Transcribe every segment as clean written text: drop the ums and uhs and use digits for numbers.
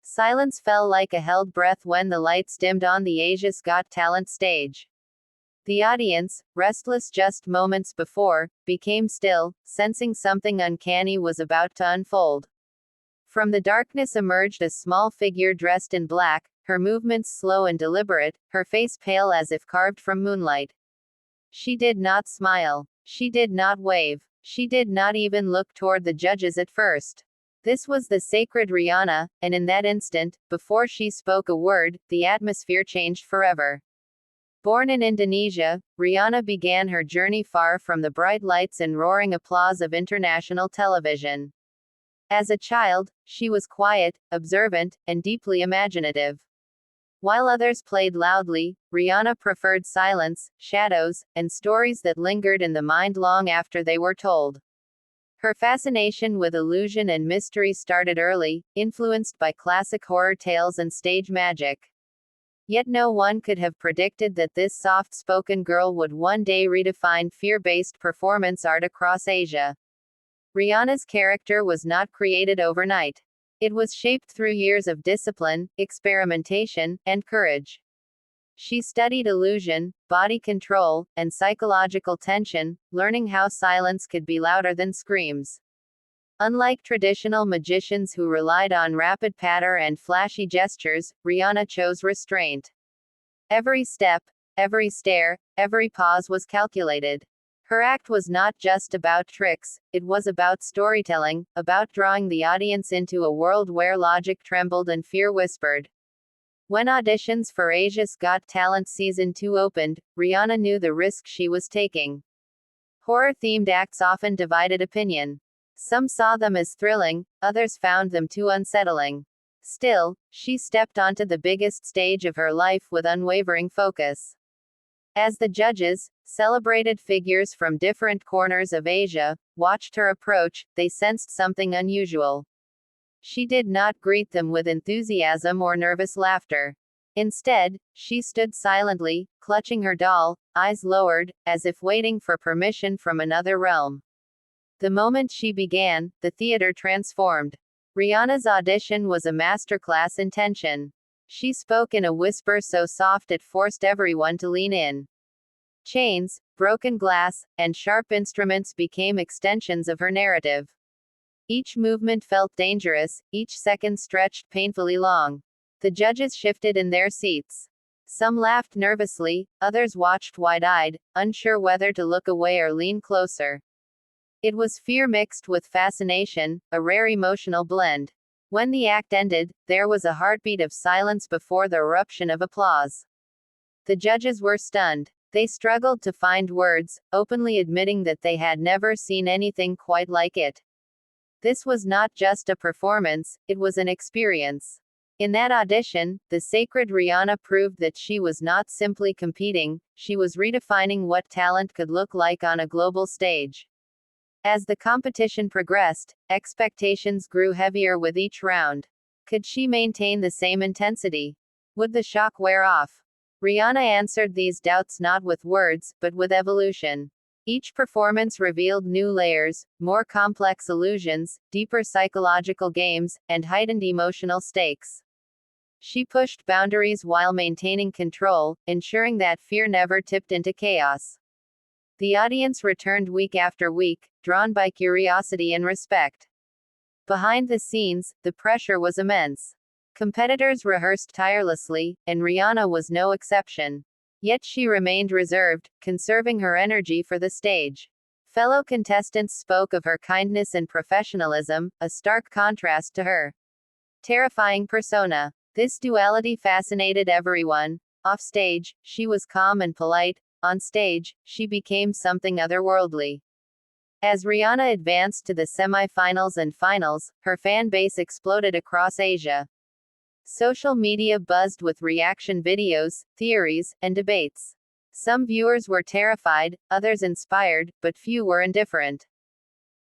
Silence fell like a held breath when the lights dimmed on the Asia's Got Talent stage. The audience, restless just moments before, became still, sensing something uncanny was about to unfold. From the darkness emerged a small figure dressed in black, her movements slow and deliberate, her face pale as if carved from moonlight. She did not smile. She did not wave. She did not even look toward the judges at first. This was the Sacred Riana, and in that instant, before she spoke a word, the atmosphere changed forever. Born in Indonesia, Riana began her journey far from the bright lights and roaring applause of international television. As a child, she was quiet, observant, and deeply imaginative. While others played loudly, Riana preferred silence, shadows, and stories that lingered in the mind long after they were told. Her fascination with illusion and mystery started early, influenced by classic horror tales and stage magic. Yet no one could have predicted that this soft-spoken girl would one day redefine fear-based performance art across Asia. Riana's character was not created overnight. It was shaped through years of discipline, experimentation, and courage. She studied illusion, body control, and psychological tension, learning how silence could be louder than screams. Unlike traditional magicians who relied on rapid patter and flashy gestures, Riana chose restraint. Every step, every stare, every pause was calculated. Her act was not just about tricks, it was about storytelling, about drawing the audience into a world where logic trembled and fear whispered. When auditions for Asia's Got Talent Season 2 opened, Riana knew the risk she was taking. Horror-themed acts often divided opinion. Some saw them as thrilling, others found them too unsettling. Still, she stepped onto the biggest stage of her life with unwavering focus. As the judges, celebrated figures from different corners of Asia, watched her approach, they sensed something unusual. She did not greet them with enthusiasm or nervous laughter. Instead, she stood silently, clutching her doll, eyes lowered, as if waiting for permission from another realm. The moment she began, the theater transformed. Riana's audition was a masterclass in tension. She spoke in a whisper so soft it forced everyone to lean in. Chains, broken glass, and sharp instruments became extensions of her narrative. Each movement felt dangerous, each second stretched painfully long. The judges shifted in their seats. Some laughed nervously, others watched wide-eyed, unsure whether to look away or lean closer. It was fear mixed with fascination, a rare emotional blend. When the act ended, there was a heartbeat of silence before the eruption of applause. The judges were stunned. They struggled to find words, openly admitting that they had never seen anything quite like it. This was not just a performance, it was an experience. In that audition, the Sacred Riana proved that she was not simply competing, she was redefining what talent could look like on a global stage. As the competition progressed, expectations grew heavier with each round. Could she maintain the same intensity? Would the shock wear off? Riana answered these doubts not with words, but with evolution. Each performance revealed new layers, more complex illusions, deeper psychological games, and heightened emotional stakes. She pushed boundaries while maintaining control, ensuring that fear never tipped into chaos. The audience returned week after week, drawn by curiosity and respect. Behind the scenes, the pressure was immense. Competitors rehearsed tirelessly, and Riana was no exception. Yet she remained reserved, conserving her energy for the stage. Fellow contestants spoke of her kindness and professionalism, a stark contrast to her terrifying persona. This duality fascinated everyone. Off stage, she was calm and polite. On stage, she became something otherworldly. As Riana advanced to the semi-finals and finals, her fan base exploded across Asia. Social media buzzed with reaction videos, theories, and debates. Some viewers were terrified, others inspired, but few were indifferent.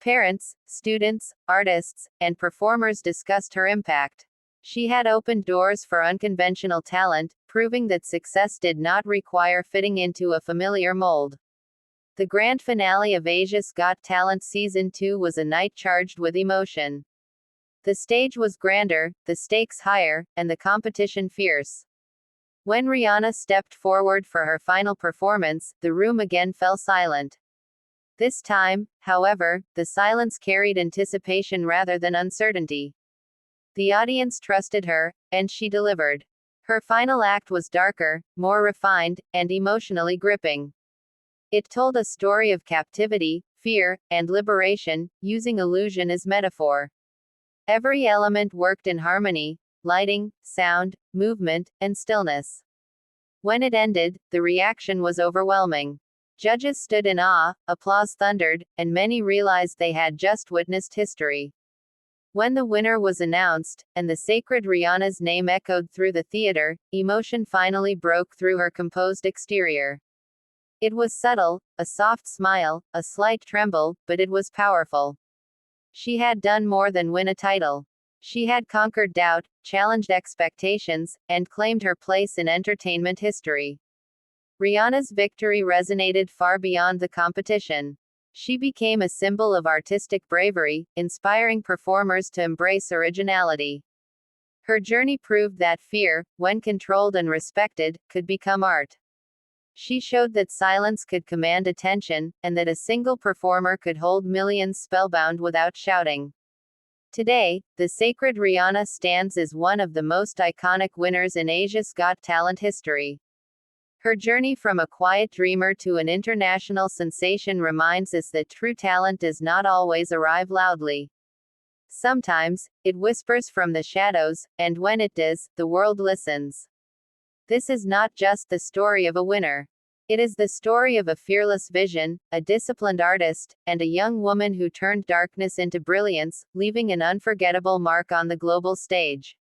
Parents, students, artists, and performers discussed her impact. She had opened doors for unconventional talent, proving that success did not require fitting into a familiar mold. The grand finale of Asia's Got Talent Season 2 was a night charged with emotion. The stage was grander, the stakes higher, and the competition fierce. When Rihanna stepped forward for her final performance, the room again fell silent. This time, however, the silence carried anticipation rather than uncertainty. The audience trusted her, and she delivered. Her final act was darker, more refined, and emotionally gripping. It told a story of captivity, fear, and liberation, using illusion as metaphor. Every element worked in harmony: lighting, sound, movement, and stillness. When it ended, the reaction was overwhelming. Judges stood in awe, applause thundered, and many realized they had just witnessed history. When the winner was announced, and the Sacred Riana's name echoed through the theater, emotion finally broke through her composed exterior. It was subtle, a soft smile, a slight tremble, but it was powerful. She had done more than win a title. She had conquered doubt, challenged expectations, and claimed her place in entertainment history. Rihanna's victory resonated far beyond the competition. She became a symbol of artistic bravery, inspiring performers to embrace originality. Her journey proved that fear, when controlled and respected, could become art. She showed that silence could command attention, and that a single performer could hold millions spellbound without shouting. Today, the Sacred Riana stands as one of the most iconic winners in Asia's Got Talent history. Her journey from a quiet dreamer to an international sensation reminds us that true talent does not always arrive loudly. Sometimes, it whispers from the shadows, and when it does, the world listens. This is not just the story of a winner. It is the story of a fearless vision, a disciplined artist, and a young woman who turned darkness into brilliance, leaving an unforgettable mark on the global stage.